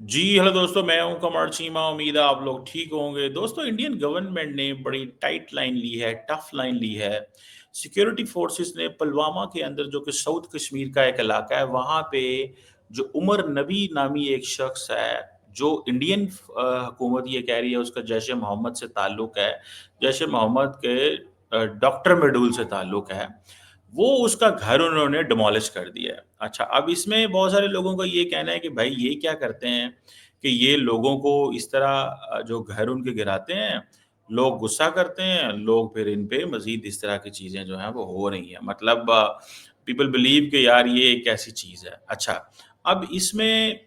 जी, hello दोस्तों, मैं हूँ कमर चीमा। उम्मीद है आप लोग ठीक होंगे। दोस्तों, इंडियन गवर्नमेंट ने बड़ी टाइट लाइन ली है, टफ लाइन ली है। सिक्योरिटी फोर्सेस ने पुलवामा के अंदर, जो कि साउथ कश्मीर का एक इलाका है, वहाँ पे जो उमर नबी नामी एक शख्स है, जो इंडियन हुकूमत ये कह रही है उसका जैश ए मोहम्मद से ताल्लुक है, जैश ए मोहम्मद के डॉक्टर मेडुल से ताल्लुक है, वो उसका घर उन्होंने डिमोलिश कर दिया है। अच्छा, अब इसमें बहुत सारे लोगों का ये कहना है कि भाई ये क्या करते हैं कि ये लोगों को इस तरह जो घर उनके गिराते हैं, लोग गुस्सा करते हैं, लोग फिर इन पे मज़ीद इस तरह की चीज़ें जो हैं वो हो रही हैं। मतलब पीपल बिलीव कि यार ये एक ऐसी चीज़ है। अच्छा, अब इसमें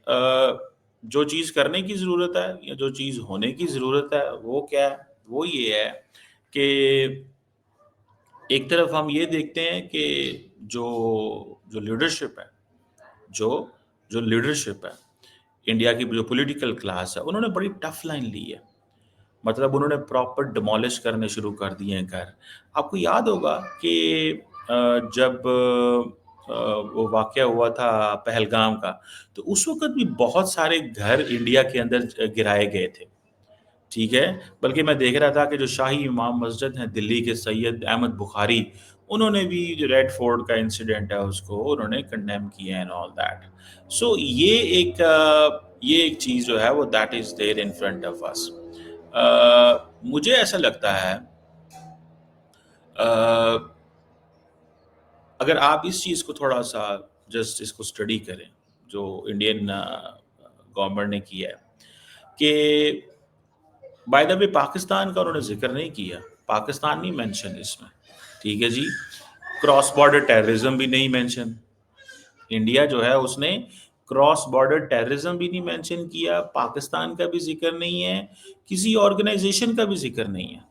जो चीज़ करने की ज़रूरत है या जो चीज़ होने की ज़रूरत है वो क्या है? वो ये है कि एक तरफ हम ये देखते हैं कि जो जो लीडरशिप है जो जो लीडरशिप है इंडिया की, जो पॉलिटिकल क्लास है, उन्होंने बड़ी टफ लाइन ली है। मतलब उन्होंने प्रॉपर डिमोलिश करने शुरू कर दिए हैं घर। आपको याद होगा कि जब वो वाकया हुआ था पहलगाम का, तो उस वक्त भी बहुत सारे घर इंडिया के अंदर गिराए गए थे। ठीक है? बल्कि मैं देख रहा था कि जो शाही इमाम मस्जिद हैं दिल्ली के, सैयद अहमद बुखारी, उन्होंने भी जो रेड फोर्ट का इंसिडेंट है उसको उन्होंने कंडेम किया एंड ऑल दैट। सो ये एक चीज़ जो है वो that is there in front of us. मुझे ऐसा लगता है, अ, अगर आप इस चीज़ को थोड़ा-सा जस्ट इसको स्टडी करें, जो इंडियन गवर्नमेंट ने किया है, कि बाय द वे पाकिस्तान का उन्होंने ज़िक्र नहीं किया, पाकिस्तान नहीं मेंशन इसमें, ठीक है जी। क्रॉस बॉर्डर टेररिज्म भी नहीं मेंशन, इंडिया जो है उसने क्रॉस बॉर्डर टेररिज्म भी नहीं मेंशन किया, पाकिस्तान का भी ज़िक्र नहीं है, किसी ऑर्गेनाइज़ेशन का भी ज़िक्र नहीं है,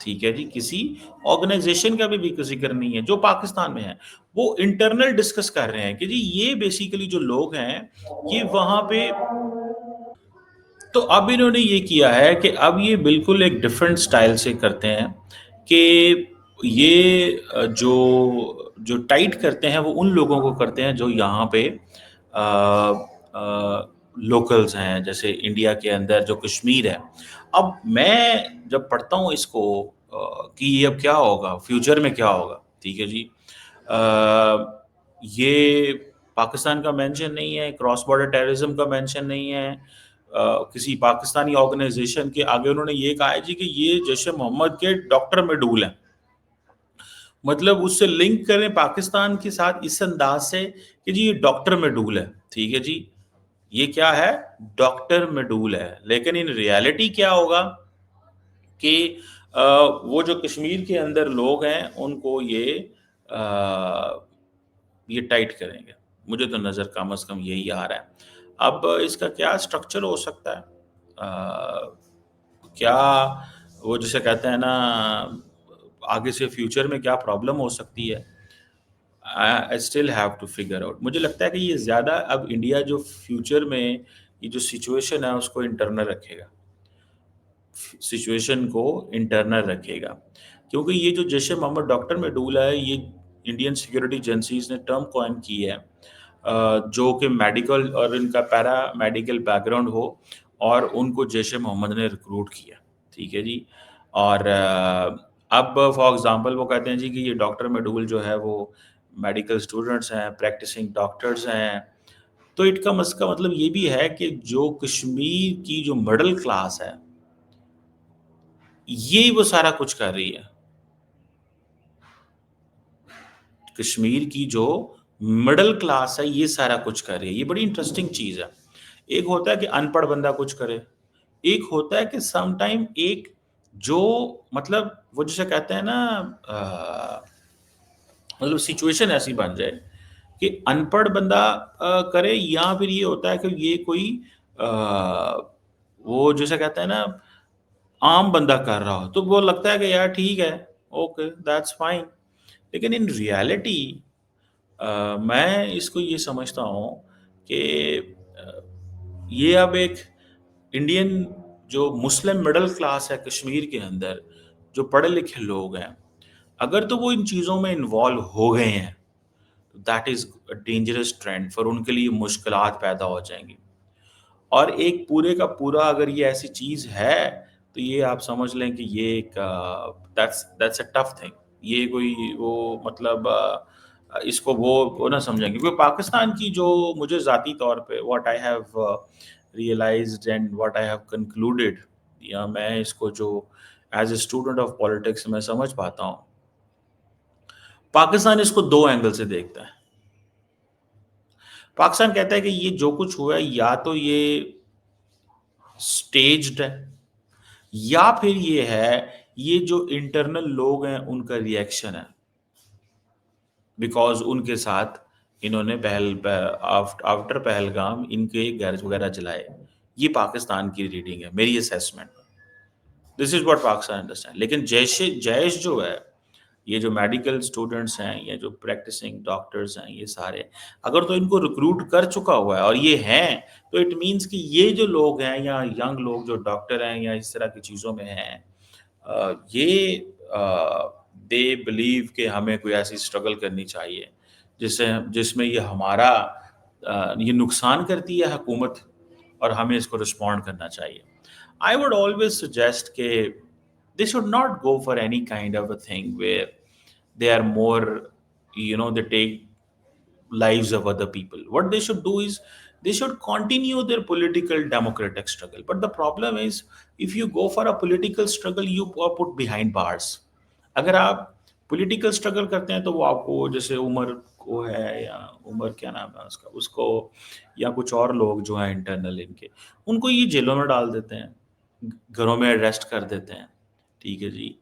ठीक है जी। किसी ऑर्गेनाइज़ेशन का भी ज़िक्र नहीं है, जो पाकिस्तान में है। वो इंटरनल डिस्कस कर रहे हैं कि जी ये बेसिकली जो लोग हैं, ये वहाँ पे, तो अब इन्होंने ये किया है कि अब ये बिल्कुल एक डिफरेंट स्टाइल से करते हैं कि ये जो जो टाइट करते हैं वो उन लोगों को करते हैं जो यहाँ पे लोकल्स हैं, जैसे इंडिया के अंदर जो कश्मीर है। अब मैं जब पढ़ता हूँ इसको कि ये अब क्या होगा, फ्यूचर में क्या होगा, ठीक है जी। ये पाकिस्तान का मेंशन नहीं है, क्रॉस बॉर्डर टेररिज्म का मेंशन नहीं है, किसी पाकिस्तानी ऑर्गेनाइजेशन के आगे उन्होंने ये कहा है जी कि ये जैश ए मोहम्मद के डॉक्टर मेडूल हैं। मतलब उससे लिंक करें पाकिस्तान के साथ इस अंदाज से कि जी ये डॉक्टर मेडूल है, ठीक है जी। ये क्या है? डॉक्टर मेडूल है। लेकिन इन रियलिटी क्या होगा कि वो जो कश्मीर के अंदर लोग हैं उनको ये टाइट करेंगे। मुझे तो नज़र कम से कम यही आ रहा है। अब इसका क्या स्ट्रक्चर हो सकता है? क्या वो जिसे कहते हैं ना, आगे से फ्यूचर में क्या प्रॉब्लम हो सकती है? I still have to figure out. मुझे लगता है कि ये ज़्यादा अब इंडिया जो फ्यूचर में ये जो सिचुएशन है उसको इंटरनल रखेगा। सिचुएशन को इंटरनल रखेगा, क्योंकि ये जो जैश ए मोहम्मद डॉक्टर मेडूल है, ये इंडियन सिक्योरिटी एजेंसीज ने टर्म कॉइन की है, जो कि मेडिकल और इनका पैरा मेडिकल बैकग्राउंड हो, और उनको जैश ए मोहम्मद ने रिक्रूट किया, ठीक है जी। और अब फॉर एग्जांपल वो कहते हैं जी कि ये डॉक्टर मेडूल जो है वो मेडिकल स्टूडेंट्स हैं, प्रैक्टिसिंग डॉक्टर्स हैं। तो इसका मतलब ये भी है कि जो कश्मीर की जो मिडिल क्लास है, ये वो सारा कुछ कर रही है। कश्मीर की जो मिडिल क्लास है ये सारा कुछ कर रही है। ये बड़ी इंटरेस्टिंग चीज़ है। एक होता है कि अनपढ़ बंदा कुछ करे, एक होता है कि सम टाइम एक जो, मतलब वो जिसे कहते हैं ना, मतलब सिचुएशन ऐसी बन जाए कि अनपढ़ बंदा करे, या फिर ये होता है कि ये कोई अ, वो जिसे कहते हैं ना, आम बंदा कर रहा हो, तो वो लगता है कि यार ठीक है, ओके, दैट्स फाइन। लेकिन इन रियलिटी मैं इसको ये समझता हूँ कि ये अब एक इंडियन जो मुस्लिम मिडिल क्लास है कश्मीर के अंदर, जो पढ़े लिखे लोग हैं, अगर तो वो इन चीज़ों में इन्वॉल्व हो गए हैं, that is a dangerous trend, फिर उनके लिए मुश्किलात पैदा हो जाएंगी। اور ایک پورے کا پورا اگر یہ ایسی چیز ہے تو یہ آپ سمجھ لیں کہ یہ ایک that's a tough thing. یہ کوئی وہ مطلب اس کو وہ نہ سمجھیں گے، کیونکہ پاکستان کی جو مجھے ذاتی طور پہ what I have realized and what I have concluded, یا میں اس کو جو as a student of politics میں سمجھ پاتا ہوں، پاکستان اس کو دو اینگل سے دیکھتا ہے۔ پاکستان کہتا ہے کہ یہ جو کچھ ہوا ہے یا تو یہ سٹیجڈ ہے، یا پھر یہ ہے یہ جو انٹرنل لوگ ہیں ان کا ریئیکشن ہے، بیکاز ان کے ساتھ انہوں نے آفٹر پہلگام ان کے گھر وغیرہ جلائے۔ یہ پاکستان کی ریڈنگ ہے، میری assessment, this is what Pakistan understand. لیکن جیش جو ہے، یہ جو میڈیکل اسٹوڈنٹس ہیں یا جو پریکٹسنگ ڈاکٹرز ہیں، یہ سارے اگر تو ان کو ریکروٹ کر چکا ہوا ہے اور یہ ہیں، تو اٹ مینس کہ یہ جو لوگ ہیں یا ینگ لوگ جو ڈاکٹر ہیں یا اس طرح کی چیزوں میں ہیں، یہ دے بلیو کہ ہمیں کوئی ایسی اسٹرگل کرنی چاہیے جس میں یہ ہمارا یہ نقصان کرتی ہے حکومت، اور ہمیں اس کو رسپونڈ کرنا چاہیے۔ I would always suggest کہ they should not go for any kind of a thing where they are more, they take lives of other people. What they should do is they should continue their political democratic struggle. But the problem is, if you go for a political struggle, you are put behind bars. اگر آپ political struggle کرتے ہیں تو وہ آپ کو، جیسے عمر کو ہے، یا عمر کیا نام ہے اس کو، یا کچھ اور لوگ جو ہیں انٹرنل ان کو یہ جیلوں میں ڈال دیتے ہیں، گھروں میں اریسٹ کر دیتے ہیں، ٹھیک ہے جی۔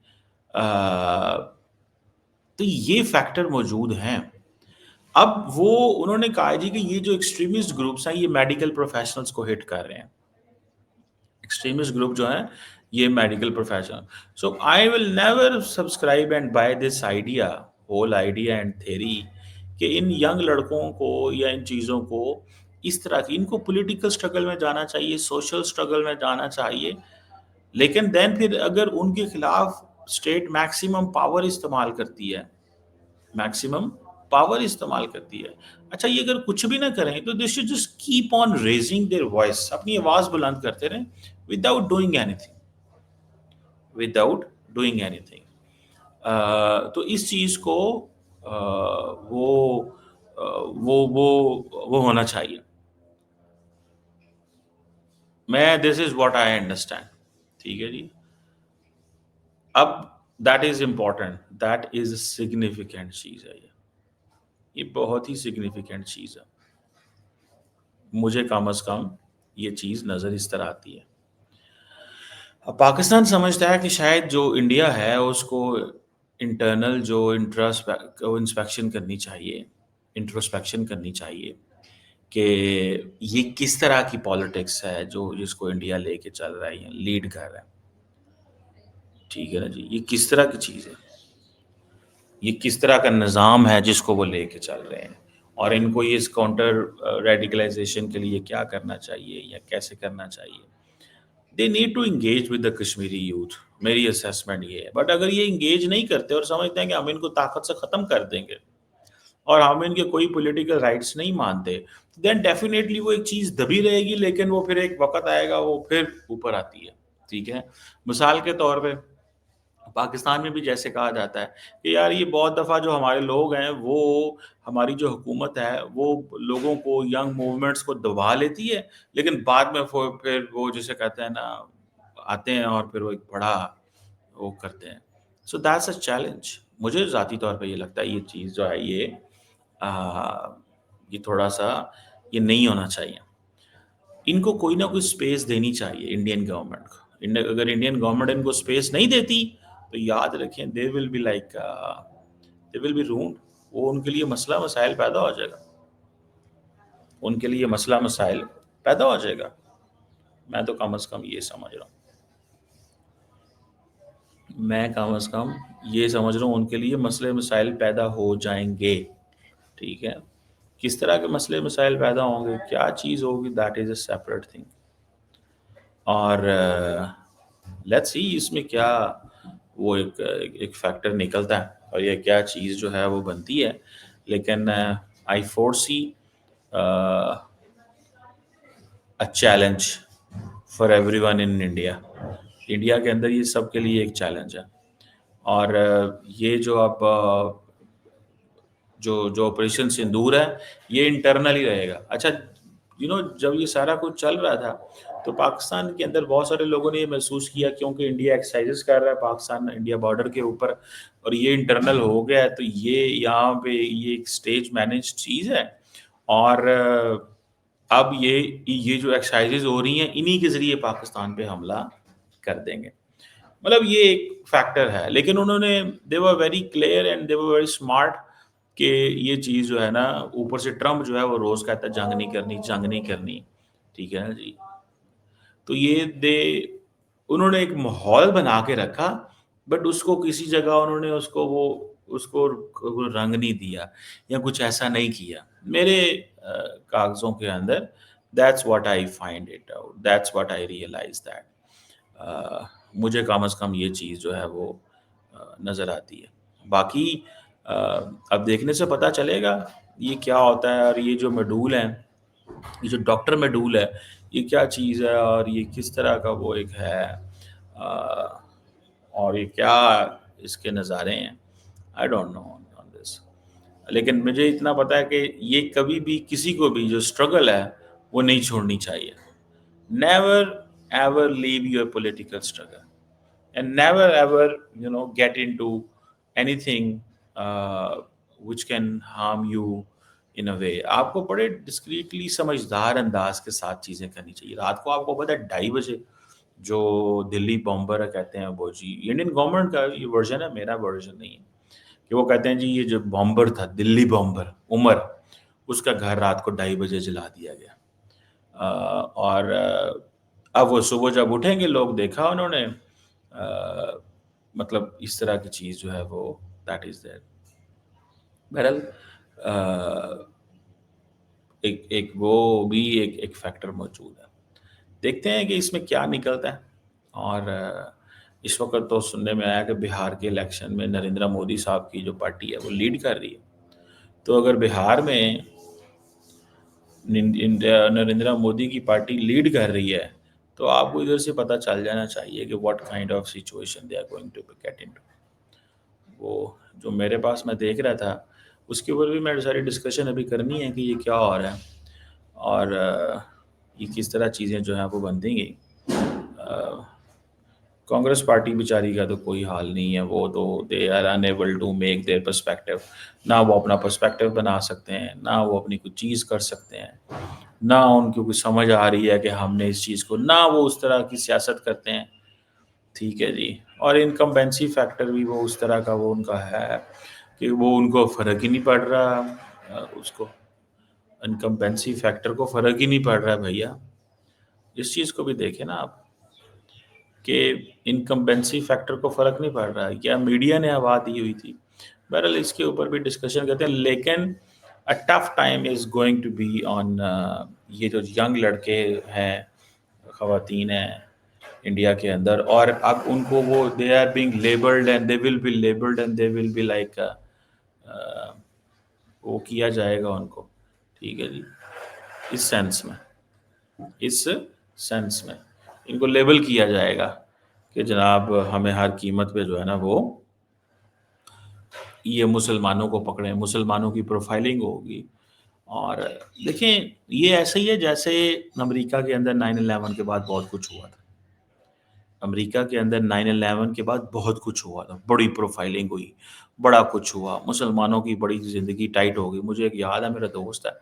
تو یہ فیکٹر موجود ہیں۔ اب وہ انہوں نے کہا جی کہ یہ جو ایکسٹریمسٹ گروپس ہیں یہ میڈیکل پروفیشنلز کو ہٹ کر رہے ہیں، ایکسٹریمسٹ گروپ جو ہیں یہ medical professional. So I will never subscribe and by this idea, whole idea and theory, کہ ان ینگ لڑکوں کو یا ان چیزوں کو اس طرح کی، ان کو پولیٹیکل اسٹرگل میں جانا چاہیے، سوشل اسٹرگل میں جانا چاہیے، لیکن دین پھر اگر ان کے خلاف اسٹیٹ میکسیمم پاور استعمال کرتی ہے، میکسیمم پاور استعمال کرتی ہے، اچھا یہ اگر کچھ بھی نہ کریں تو this should just keep on raising their voice, اپنی آواز بلند کرتے رہیں without doing anything, without doing anything. تو اس چیز کو وہ ہونا چاہیے۔ میں دس از واٹ آئی انڈرسٹینڈ، ٹھیک ہے جی۔ اب that is important, that is significant چیز ہے، یہ بہت ہی سگنیفیکینٹ چیز ہے، مجھے کم از کم یہ چیز نظر اس طرح آتی ہے۔ اب پاکستان سمجھتا ہے کہ شاید جو انڈیا ہے اس کو انٹرنل جو انسپیکشن کرنی چاہیے، انٹروسپیکشن کرنی چاہیے کہ یہ کس طرح کی پالیٹکس ہے جس کو انڈیا لے کے چل رہا ہے، لیڈ کر رہا ہے، ٹھیک ہے نا جی۔ یہ کس طرح کی چیز ہے، یہ کس طرح کا نظام ہے جس کو وہ لے کے چل رہے ہیں، اور ان کو یہ کاؤنٹر ریڈیکلائزیشن کے لیے کیا کرنا چاہیے یا کیسے کرنا چاہیے۔ They need to engage with the Kashmiri youth, میری اسیسمنٹ یہ ہے۔ بٹ اگر یہ انگیج نہیں کرتے اور سمجھتے ہیں کہ ہم ان کو طاقت سے ختم کر دیں گے اور ہم ان کے کوئی پولیٹیکل رائٹس نہیں مانتے، دین ڈیفینیٹلی وہ ایک چیز دبی رہے گی، لیکن وہ پھر ایک وقت آئے گا وہ پھر اوپر آتی ہے، ٹھیک ہے۔ مثال کے طور پہ پاکستان میں بھی جیسے کہا جاتا ہے کہ یار یہ بہت دفعہ جو ہمارے لوگ ہیں، وہ ہماری جو حکومت ہے وہ لوگوں کو، ینگ موومنٹس کو دبا لیتی ہے، لیکن بعد میں پھر وہ جسے کہتے ہیں نا، آتے ہیں اور پھر وہ ایک بڑا وہ کرتے ہیں۔ So that's a challenge. مجھے ذاتی طور پہ یہ لگتا ہے یہ چیز جو ہے یہ تھوڑا سا یہ نہیں ہونا چاہیے۔ ان کو کوئی نہ کوئی اسپیس دینی چاہیے انڈین گورنمنٹ کو۔ اگر انڈین گورنمنٹ ان کو اسپیس نہیں دیتی تو یاد رکھیں they will be like they will be round, وہ ان کے لیے مسئلہ مسائل پیدا ہو جائے گا، ان کے لیے مسئلہ مسائل پیدا ہو جائے گا۔ میں تو کم از کم یہ سمجھ رہا ہوں، ان کے لیے مسئلے مسائل پیدا ہو جائیں گے، ٹھیک ہے۔ کس طرح کے مسئلے مسائل پیدا ہوں گے، کیا چیز ہوگی، that is a separate thing. اور لیٹس سی اس میں کیا وہ ایک فیکٹر نکلتا ہے اور یہ کیا چیز جو ہے وہ بنتی ہے، لیکن I foresee a challenge for everyone in India. India के अंदर ये सबके लिए एक चैलेंज है। और ये जो अब जो जो ऑपरेशन सिंदूर है, ये इंटरनल ही रहेगा। अच्छा, जब ये सारा कुछ चल रहा था, तो पाकिस्तान के अंदर बहुत सारे लोगों ने ये महसूस किया, क्योंकि इंडिया एक्सरसाइजेस कर रहा है पाकिस्तान इंडिया बॉर्डर के ऊपर, और ये इंटरनल हो गया है, तो ये यहाँ पे ये एक स्टेज मैनेज चीज़ है। और अब ये जो एक्सरसाइजेज हो रही हैं, इन्हीं के ज़रिए पाकिस्तान पे हमला कर देंगे। मतलब ये एक फैक्टर है, लेकिन उन्होंने they were very clear and they were very smart कि ये चीज़ जो है ना, ऊपर से ट्रम्प जो है वो रोज़ कहता है जंग नहीं करनी, जंग नहीं करनी। ठीक है ना जी? तो ये दे उन्होंने एक माहौल बना के रखा, बट उसको किसी जगह उन्होंने उसको रंग नहीं दिया या कुछ ऐसा नहीं किया। मेरे कागज़ों के अंदर that's what I find it out, that's what I realize that. मुझे कम से कम ये चीज़ जो है वो नज़र आती है। बाकी अ, अब देखने से पता चलेगा ये क्या होता है, और ये जो मॉड्यूल है, ये जो डॉक्टर मॉड्यूल है, ये क्या चीज़ है और ये किस तरह का वो एक है, और ये क्या इसके नज़ारे हैं, I don't know on this. लेकिन मुझे इतना पता है कि ये कभी भी किसी को भी जो स्ट्रगल है वो नहीं छोड़नी चाहिए। Never ever leave your political struggle and never ever get into anything which can harm you in a way। आपको बड़े डिस्क्रीटली समझदार अंदाज के साथ चीज़ें करनी चाहिए। रात को आपको पता है 2:30 बजे जो दिल्ली बॉम्बर कहते हैं, वो जी इंडियन गवर्नमेंट का ये वर्जन है, मेरा वर्जन नहीं है, कि वो कहते हैं जी ये जो बॉम्बर था दिल्ली बॉम्बर उमर, उसका घर रात को 2:30 बजे जला दिया गया। और अब वो सुबह जब उठेंगे लोग, देखा उन्होंने मतलब इस तरह की चीज़ जो है वो दैट इज़ देयर। बहरहाल एक एक वो भी एक एक फैक्टर मौजूद है। देखते हैं कि इसमें क्या निकलता है। और इस वक्त तो सुनने में आया कि बिहार के इलेक्शन में नरेंद्र मोदी साहब की जो पार्टी है वो लीड कर रही है। तो अगर बिहार में नरेंद्र मोदी की पार्टी लीड कर रही है, तो आपको इधर से पता चल जाना चाहिए कि what kind of situation they are going to get into. वो जो मेरे पास मैं देख रहा था, उसके ऊपर भी मेरी सारी डिस्कशन अभी करनी है कि ये क्या हो रहा है, और ये किस तरह चीज़ें जो हैं वो बंधेंगी। कांग्रेस पार्टी बेचारी का तो कोई हाल नहीं है, वो तो they are unable to make their perspective. ना वो अपना पर्सपेक्टिव बना सकते हैं, ना वो अपनी कुछ चीज़ कर सकते हैं, ना उनको कुछ समझ आ रही है कि हमने इस चीज़ को, ना वो उस तरह की सियासत करते हैं। ठीक है जी। और इनकम्बेंसी फैक्टर भी वो उस तरह का वो उनका है कि वो उनको फ़र्क ही नहीं पड़ रहा। उसको इनकम्बेंसी फैक्टर को फ़र्क ही नहीं पड़ रहा है भैया। इस चीज़ को भी देखें ना आप, कि इनकम्बेंसी फैक्टर को फ़र्क नहीं पड़ रहा है, क्या मीडिया ने हवा दी हुई थी। बहरहाल इसके ऊपर भी डिस्कशन करते हैं, लेकिन a tough time is going to be on ये जो यंग लड़के हैं, ख़वातीन हैं इंडिया के अंदर, और अब उनको वो they are being labelled and they will be labelled and they will be like वो किया जाएगा उनको। ठीक है जी। इस सेंस में इस सेंस में इनको लेबल किया जाएगा कि जनाब हमें हर कीमत पे जो है ना वो ये मुसलमानों को पकड़ें, मुसलमानों की प्रोफाइलिंग होगी। और देखें, ये ऐसे ही है जैसे अमेरिका के अंदर 9/11 के बाद बहुत कुछ हुआ था। अमेरिका के अंदर 9/11 के बाद बहुत कुछ हुआ था, बड़ी प्रोफाइलिंग हुई, बड़ा कुछ हुआ, मुसलमानों की बड़ी ज़िंदगी टाइट हो गई। मुझे एक याद है, मेरा दोस्त है,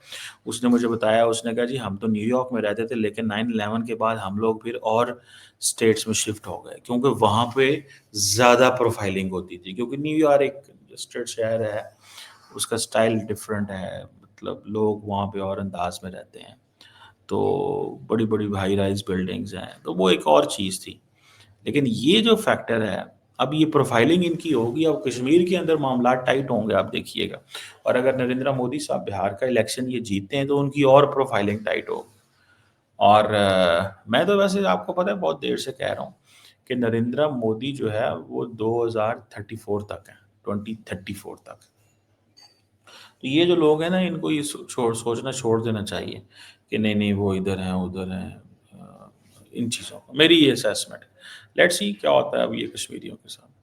उसने मुझे बताया, उसने कहा जी हम तो न्यूयॉर्क में रहते थे, लेकिन 9/11 के बाद हम लोग फिर और स्टेट्स में शिफ्ट हो गए, क्योंकि वहाँ पे ज़्यादा प्रोफाइलिंग होती थी, क्योंकि न्यूयॉर्क एक स्टेट शहर है, उसका स्टाइल डिफरेंट है, मतलब लोग वहाँ पे और अंदाज में रहते हैं, तो बड़ी-बड़ी हाई राइज़ बिल्डिंग्स हैं, तो वो एक और चीज़ थी। लेकिन ये जो फैक्टर है, अब ये प्रोफाइलिंग इनकी होगी, अब कश्मीर के अंदर मामलात टाइट होंगे, आप देखिएगा। और अगर नरेंद्र मोदी साहब बिहार का इलेक्शन ये जीतते हैं, तो उनकी और प्रोफाइलिंग टाइट होगी। और मैं तो वैसे आपको पता है बहुत देर से कह रहा हूँ कि नरेंद्र मोदी जो है वो 2034 तक है, 2034 तक। तो ये जो लोग हैं ना, इनको ये सोचना छोड़ देना चाहिए کہ نہیں نہیں وہ ادھر ہیں ادھر ہیں، ان چیزوں کا میری یہ اسیسمنٹ ہے۔ لیٹس سی کیا ہوتا ہے اب یہ کشمیریوں کے ساتھ۔